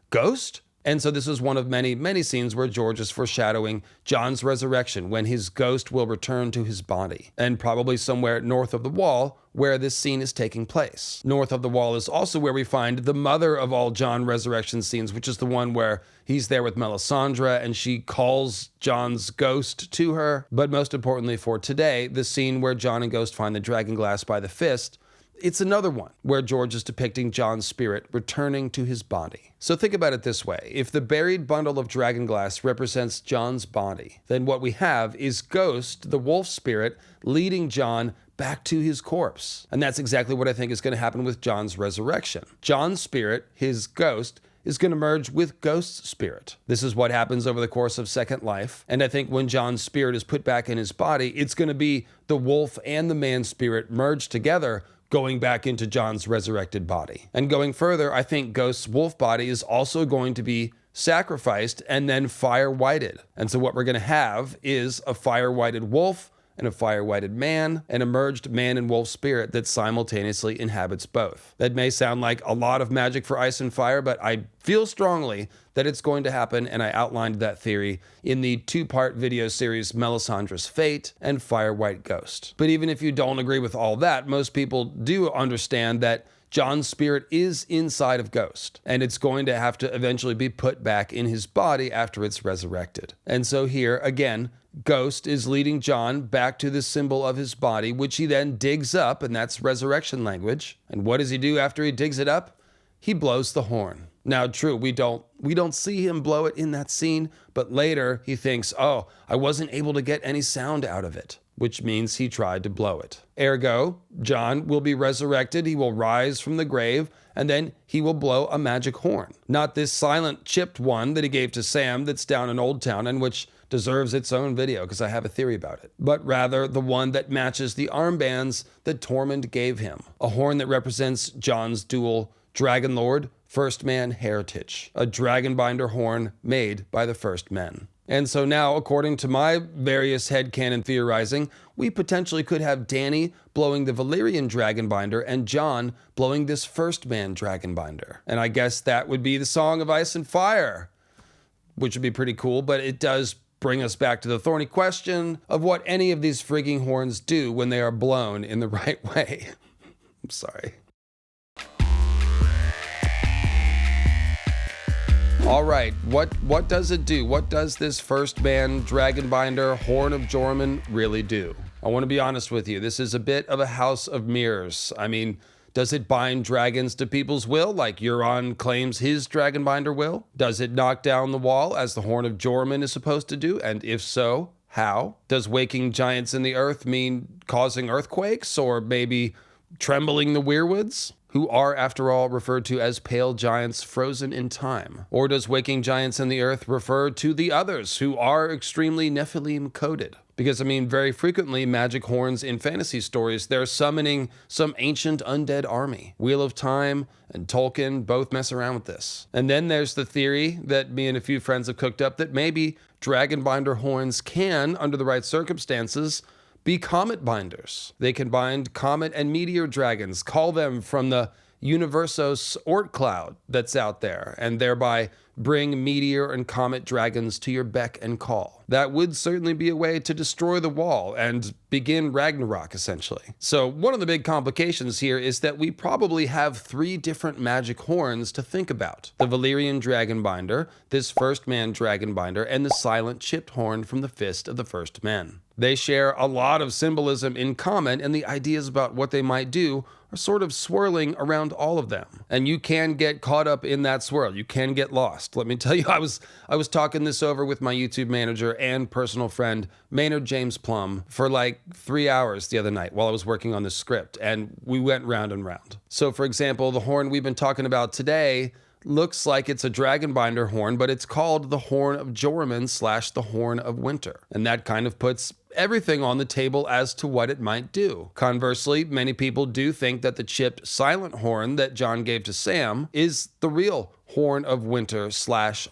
Ghost? And so this is one of many, many scenes where George is foreshadowing Jon's resurrection, when his ghost will return to his body, and probably somewhere north of the wall where this scene is taking place. North of the wall is also where we find the mother of all Jon resurrection scenes, which is the one where he's there with Melisandre and she calls Jon's ghost to her. But most importantly for today, the scene where Jon and Ghost find the dragonglass by the fist, it's another one where George is depicting Jon's spirit returning to his body. So think about it this way. If the buried bundle of dragonglass represents Jon's body, then what we have is Ghost, the wolf spirit, leading Jon back to his corpse. And that's exactly what I think is going to happen with Jon's resurrection. Jon's spirit, his ghost, is going to merge with Ghost's spirit. This is what happens over the course of Second Life. And I think when Jon's spirit is put back in his body, it's going to be the wolf and the man spirit merged together, going back into Jon's resurrected body. And going further, I think Ghost's wolf body is also going to be sacrificed and then fire-whited. And so what we're going to have is a fire-whited wolf and a fire-whited man, an emerged man and wolf spirit that simultaneously inhabits both. That may sound like a lot of magic for ice and fire, but I feel strongly that it's going to happen, and I outlined that theory in the 2-part video series Melisandre's Fate and Fire White Ghost. But even if you don't agree with all that, most people do understand that Jon's spirit is inside of Ghost, and it's going to have to eventually be put back in his body after it's resurrected. And so here, again, Ghost is leading Jon back to the symbol of his body, which he then digs up, and that's resurrection language. And what does he do after he digs it up? He blows the horn. Now, true, we don't see him blow it in that scene, but later he thinks, oh, I wasn't able to get any sound out of it, which means he tried to blow it. Ergo, Jon will be resurrected, he will rise from the grave, and then he will blow a magic horn. Not this silent chipped one that he gave to Sam that's down in Old Town, and which deserves its own video because I have a theory about it, but rather the one that matches the armbands that Tormund gave him. A horn that represents Jon's dual Dragon Lord, First Man heritage. A dragonbinder horn made by the First Men. And so now, according to my various headcanon theorizing, we potentially could have Dany blowing the Valyrian dragonbinder and Jon blowing this First Man dragonbinder. And I guess that would be the Song of Ice and Fire, which would be pretty cool, but it does bring us back to the thorny question of what any of these frigging horns do when they are blown in the right way. I'm sorry. All right, what does it do? What does this First Man dragonbinder Horn of Joramun really do? I want to be honest with you. This is a bit of a house of mirrors. I mean, does it bind dragons to people's will, like Euron claims his dragonbinder will? Does it knock down the wall, as the Horn of Joramun is supposed to do? And if so, how? Does waking giants in the earth mean causing earthquakes, or maybe trembling the weirwoods, who are, after all, referred to as pale giants frozen in time? Or does waking giants in the earth refer to the others, who are extremely Nephilim-coded? Because, I mean, very frequently, magic horns in fantasy stories, they're summoning some ancient undead army. Wheel of Time and Tolkien both mess around with this. And then there's the theory that me and a few friends have cooked up that maybe dragonbinder horns can, under the right circumstances, be comet binders. They can bind comet and meteor dragons, call them from the Universos Oort cloud that's out there, and thereby bring meteor and comet dragons to your beck and call. That would certainly be a way to destroy the wall and begin Ragnarok, essentially. So one of the big complications here is that we probably have 3 different magic horns to think about. The Valyrian dragonbinder, this First Man dragonbinder, and the silent chipped horn from the Fist of the First Men. They share a lot of symbolism in common, and the ideas about what they might do are sort of swirling around all of them. And you can get caught up in that swirl. You can get lost. Let me tell you, I was talking this over with my YouTube manager and personal friend, Maynard James Plum, for like 3 hours the other night while I was working on this script, and we went round and round. So, for example, the horn we've been talking about today looks like it's a dragonbinder horn, but it's called the Horn of Joramun / the Horn of Winter. And that kind of puts everything on the table as to what it might do. Conversely, many people do think that the chipped silent horn that Jon gave to Sam is the real Horn of Winter /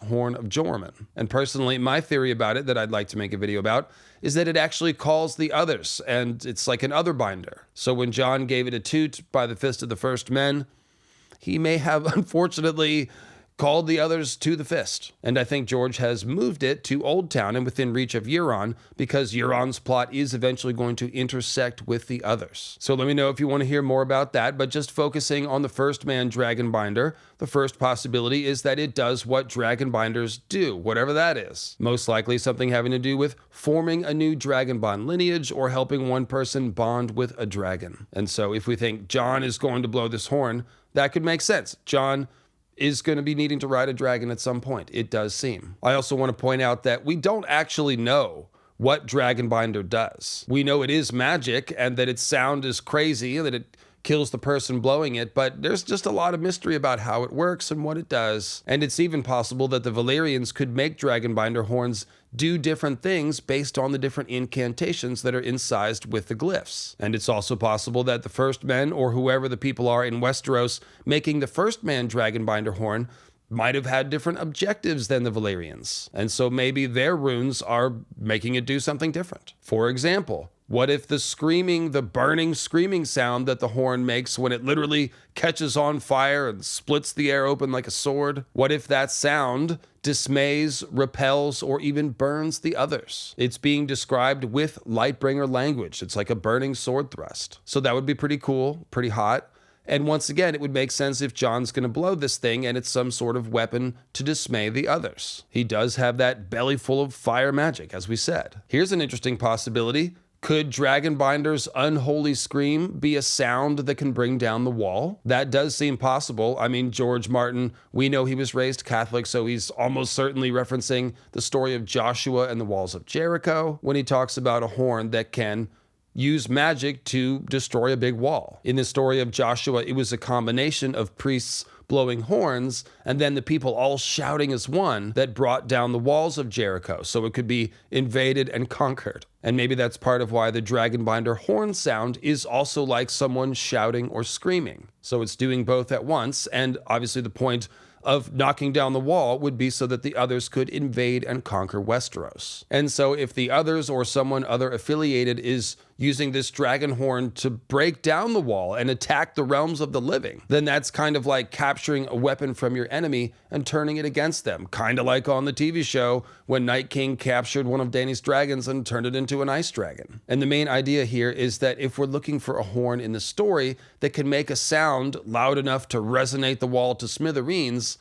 Horn of Joramun. And personally, my theory about it that I'd like to make a video about is that it actually calls the others, and it's like an other binder. So when Jon gave it a toot by the Fist of the First Men, he may have, unfortunately, called the others to the fist. And I think George has moved it to Old Town and within reach of Euron, because Euron's plot is eventually going to intersect with the others. So let me know if you want to hear more about that, but just focusing on the First Man dragonbinder, the first possibility is that it does what dragonbinders do, whatever that is. Most likely something having to do with forming a new dragonbond lineage or helping one person bond with a dragon. And so if we think Jon is going to blow this horn, that could make sense. Jon is going to be needing to ride a dragon at some point. It does seem. I also want to point out that we don't actually know what dragonbinder does. We know it is magic and that its sound is crazy and that it kills the person blowing it, but there's just a lot of mystery about how it works and what it does. And it's even possible that the Valyrians could make dragonbinder horns do different things based on the different incantations that are incised with the glyphs. And it's also possible that the First Men, or whoever the people are in Westeros making the First Man dragonbinder horn, might have had different objectives than the Valyrians. And so maybe their runes are making it do something different. For example, what if the burning screaming sound that the horn makes when it literally catches on fire and splits the air open like a sword? What if that sound dismays, repels, or even burns the others? It's being described with Lightbringer language. It's like a burning sword thrust. So that would be pretty cool, pretty hot. And once again, it would make sense if Jon's going to blow this thing and it's some sort of weapon to dismay the others. He does have that belly full of fire magic, as we said. Here's an interesting possibility. Could Dragonbinder's unholy scream be a sound that can bring down the wall? That does seem possible. I mean, George Martin, we know he was raised Catholic, so he's almost certainly referencing the story of Joshua and the walls of Jericho when he talks about a horn that can use magic to destroy a big wall. In the story of Joshua, it was a combination of priests blowing horns and then the people all shouting as one that brought down the walls of Jericho so it could be invaded and conquered. And maybe that's part of why the dragonbinder horn sound is also like someone shouting or screaming. So it's doing both at once, and obviously the point of knocking down the wall would be so that the others could invade and conquer Westeros. And so if the others or someone other affiliated is using this dragon horn to break down the wall and attack the realms of the living, then that's kind of like capturing a weapon from your enemy and turning it against them. Kind of like on the TV show when Night King captured one of Dany's dragons and turned it into an ice dragon. And the main idea here is that if we're looking for a horn in the story that can make a sound loud enough to resonate the wall to smithereens,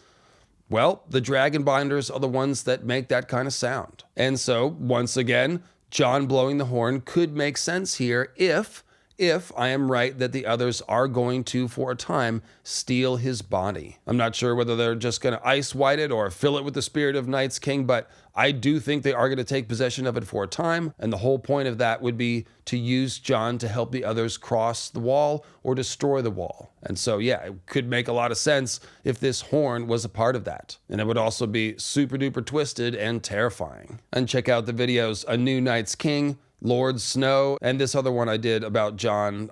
well, the dragonbinders are the ones that make that kind of sound. And so, once again, Jon blowing the horn could make sense here if I am right that the others are going to, for a time, steal his body. I'm not sure whether they're just going to ice white it or fill it with the spirit of Night's King, but I do think they are going to take possession of it for a time, and the whole point of that would be to use Jon to help the others cross the wall or destroy the wall. And so, yeah, it could make a lot of sense if this horn was a part of that. And it would also be super duper twisted and terrifying. And check out the videos A New Night's King, Lord Snow, and this other one I did about Jon.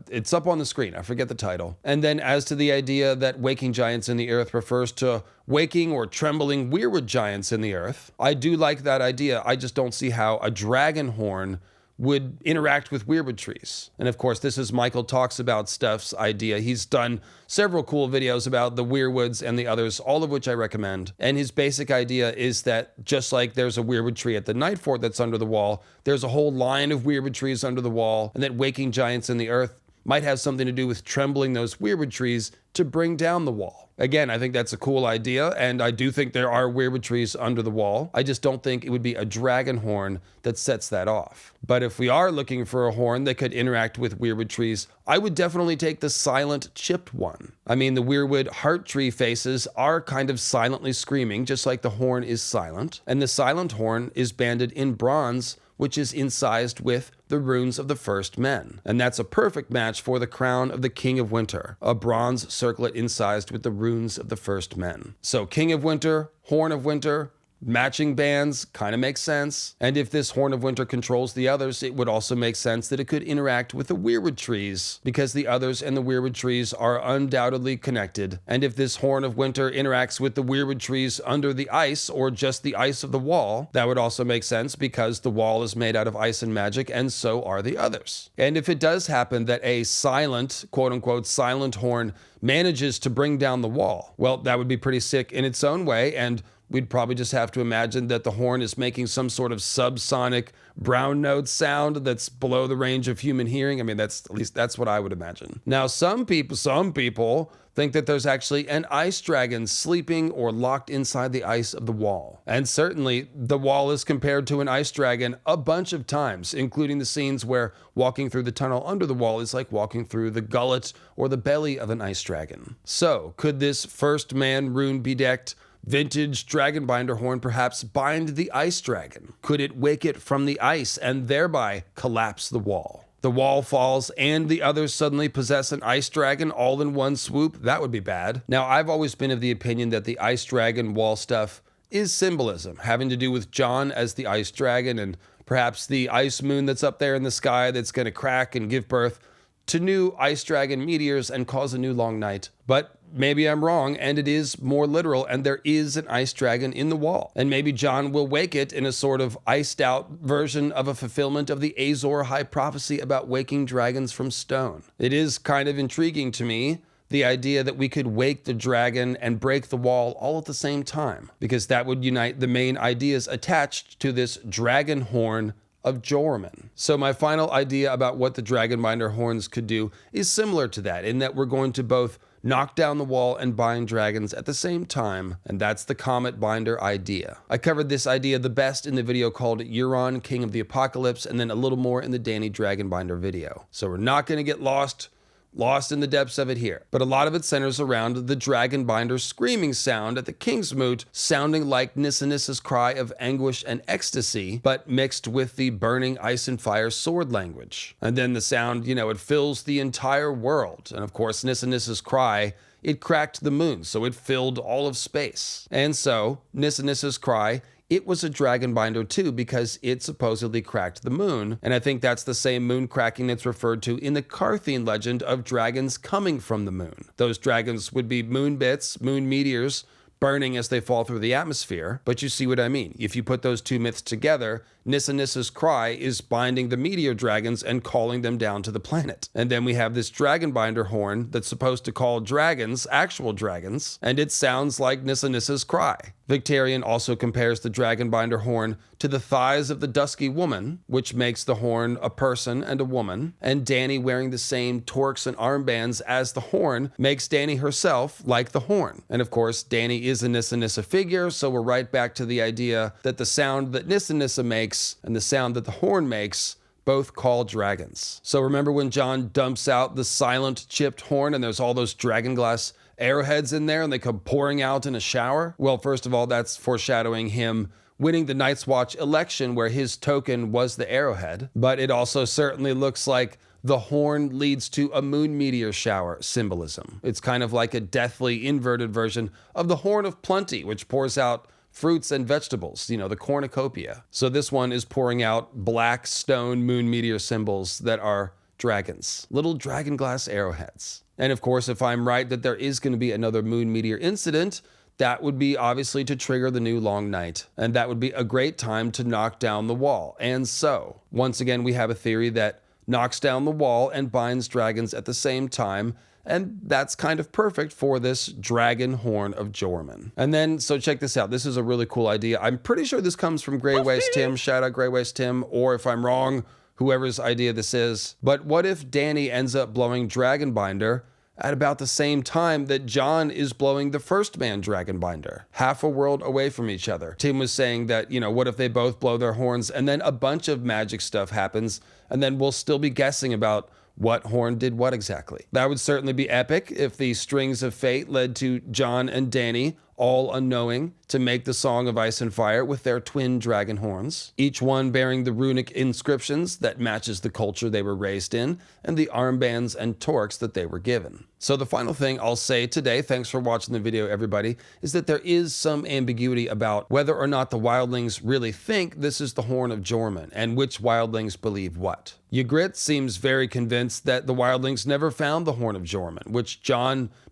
It's up on the screen. I forget the title. And then as to the idea that waking giants in the earth refers to waking or trembling weirwood giants in the earth, I do like that idea. I just don't see how a dragon horn would interact with weirwood trees. And of course, this is Michael Talks About Stuff's idea. He's done several cool videos about the weirwoods and the others, all of which I recommend. And his basic idea is that just like there's a weirwood tree at the Night Fort that's under the wall, there's a whole line of weirwood trees under the wall, and that waking giants in the earth might have something to do with trembling those weirwood trees to bring down the wall. Again, I think that's a cool idea, and I do think there are weirwood trees under the wall. I just don't think it would be a dragon horn that sets that off. But if we are looking for a horn that could interact with weirwood trees, I would definitely take the silent chipped one. I mean, the weirwood heart tree faces are kind of silently screaming, just like the horn is silent, and the silent horn is banded in bronze, which is incised with the runes of the first men. And that's a perfect match for the crown of the King of Winter, a bronze circlet incised with the runes of the first men. So King of Winter, Horn of Winter, matching bands kind of makes sense. And if this Horn of Winter controls the others, it would also make sense that it could interact with the weirwood trees, because the others and the weirwood trees are undoubtedly connected. And if this Horn of Winter interacts with the weirwood trees under the ice or just the ice of the wall, that would also make sense because the wall is made out of ice and magic, and so are the others. And if it does happen that a silent, quote unquote, silent horn manages to bring down the wall, well, that would be pretty sick in its own way, and we'd probably just have to imagine that the horn is making some sort of subsonic brown note sound that's below the range of human hearing. I mean, at least that's what I would imagine. Now, some people think that there's actually an ice dragon sleeping or locked inside the ice of the wall. And certainly the wall is compared to an ice dragon a bunch of times, including the scenes where walking through the tunnel under the wall is like walking through the gullet or the belly of an ice dragon. So could this first man rune bedecked vintage dragonbinder horn perhaps bind the ice dragon? Could it wake it from the ice and thereby collapse the wall? The wall falls and the others suddenly possess an ice dragon all in one swoop? That would be bad. Now, I've always been of the opinion that the ice dragon wall stuff is symbolism, having to do with Jon as the ice dragon and perhaps the ice moon that's up there in the sky that's going to crack and give birth to new ice dragon meteors and cause a new long night. But maybe I'm wrong, and it is more literal, and there is an ice dragon in the wall. And maybe Jon will wake it in a sort of iced out version of a fulfillment of the Azor high prophecy about waking dragons from stone. It is kind of intriguing to me, the idea that we could wake the dragon and break the wall all at the same time, because that would unite the main ideas attached to this Dragonhorn of Joramun. So my final idea about what the dragonbinder horns could do is similar to that, in that we're going to both knock down the wall and bind dragons at the same time, and that's the comet binder idea. I covered this idea the best in the video called Euron, King of the Apocalypse, and then a little more in the Dany Dragonbinder video. So we're not going to get lost lost in the depths of it here. But a lot of it centers around the dragonbinder screaming sound at the King's Moot, sounding like Nissanissa's cry of anguish and ecstasy, but mixed with the burning ice and fire sword language. And then the sound, it fills the entire world. And of course, Nissanissa's cry, it cracked the moon, so it filled all of space. And so, Nissanissa's cry, it was a dragonbinder too, because it supposedly cracked the moon. And I think that's the same moon cracking that's referred to in the Carthian legend of dragons coming from the moon. Those dragons would be moon bits, moon meteors, burning as they fall through the atmosphere. But you see what I mean. If you put those two myths together, Nissanissa's cry is binding the meteor dragons and calling them down to the planet. And then we have this dragonbinder horn that's supposed to call dragons, actual dragons, and it sounds like Nissanissa's cry. Victarion also compares the dragonbinder horn to the thighs of the dusky woman, which makes the horn a person and a woman, and Dany wearing the same torques and armbands as the horn makes Dany herself like the horn. And of course, Dany is a Nissanissa figure, so we're right back to the idea that the sound that Nissanissa makes and the sound that the horn makes both call dragons. So remember when Jon dumps out the silent chipped horn and there's all those dragonglass arrowheads in there and they come pouring out in a shower? Well, first of all, that's foreshadowing him winning the Night's Watch election where his token was the arrowhead. But it also certainly looks like the horn leads to a moon meteor shower symbolism. It's kind of like a deathly inverted version of the Horn of Plenty, which pours out fruits and vegetables, the cornucopia. So this one is pouring out black stone moon meteor symbols that are dragons, little dragonglass arrowheads. And of course, if I'm right that there is going to be another moon meteor incident, that would be obviously to trigger the new long night. And that would be a great time to knock down the wall. And so, once again, we have a theory that knocks down the wall and binds dragons at the same time. And that's kind of perfect for this dragon Horn of Joramun. And then, so check this out. This is a really cool idea. I'm pretty sure this comes from Grey Waste Tim. Shout out Grey Waste Tim. Or if I'm wrong, whoever's idea this is. But what if Dany ends up blowing Dragonbinder at about the same time that Jon is blowing the first man Dragonbinder, half a world away from each other? Tim was saying that, what if they both blow their horns and then a bunch of magic stuff happens and then we'll still be guessing about what horn did what exactly. That would certainly be epic if the strings of fate led to Jon and Dany, all unknowing, to make the Song of Ice and Fire with their twin dragon horns, each one bearing the runic inscriptions that matches the culture they were raised in and the armbands and torques that they were given. So the final thing I'll say today, thanks for watching the video everybody, is that there is some ambiguity about whether or not the wildlings really think this is the Horn of Joramun and which wildlings believe what. Ygritte seems very convinced that the wildlings never found the Horn of Joramun, which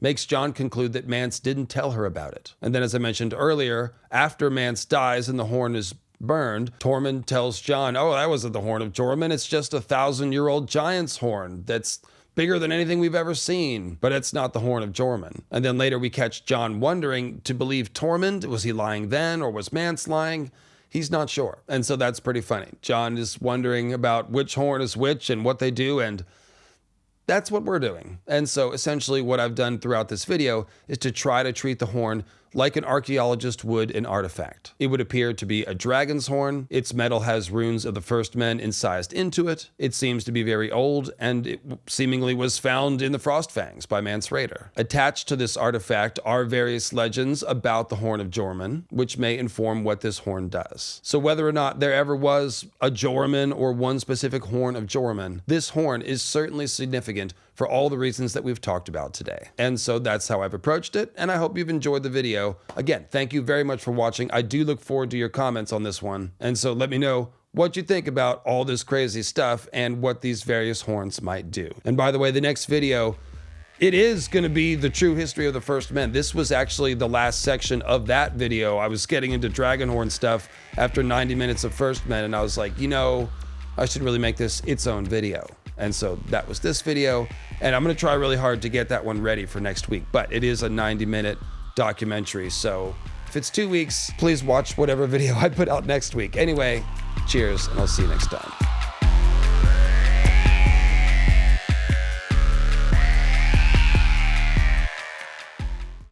makes Jon conclude that Mance didn't tell her about it. And then, as I mentioned earlier, after Mance dies and the horn is burned, Tormund tells Jon, oh, that wasn't the Horn of Joramun, it's just a 1,000-year-old giant's horn that's bigger than anything we've ever seen, but it's not the Horn of Joramun. And then later we catch Jon wondering to believe Tormund. Was he lying then, or was Mance lying? He's not sure. And so that's pretty funny. Jon is wondering about which horn is which and what they do, and that's what we're doing. And so essentially what I've done throughout this video is to try to treat the horn like an archaeologist would an artifact. It would appear to be a dragon's horn. Its metal has runes of the first men incised into it. It seems to be very old, and it seemingly was found in the Frostfangs by Mance Rayder. Attached to this artifact are various legends about the Horn of Joramun, which may inform what this horn does. So whether or not there ever was a Joramun or one specific Horn of Joramun, this horn is certainly significant for all the reasons that we've talked about today. And so that's how I've approached it, and I hope you've enjoyed the video. Again, thank you very much for watching. I do look forward to your comments on this one. And so let me know what you think about all this crazy stuff and what these various horns might do. And by the way, the next video, it is going to be the true history of the First Men. This was actually the last section of that video. I was getting into Dragonhorn stuff after 90 minutes of First Men, and I was like, I should really make this its own video. And so that was this video, and I'm going to try really hard to get that one ready for next week, but it is a 90-minute documentary, so if it's 2 weeks, please watch whatever video I put out next week. Anyway, cheers, and I'll see you next time.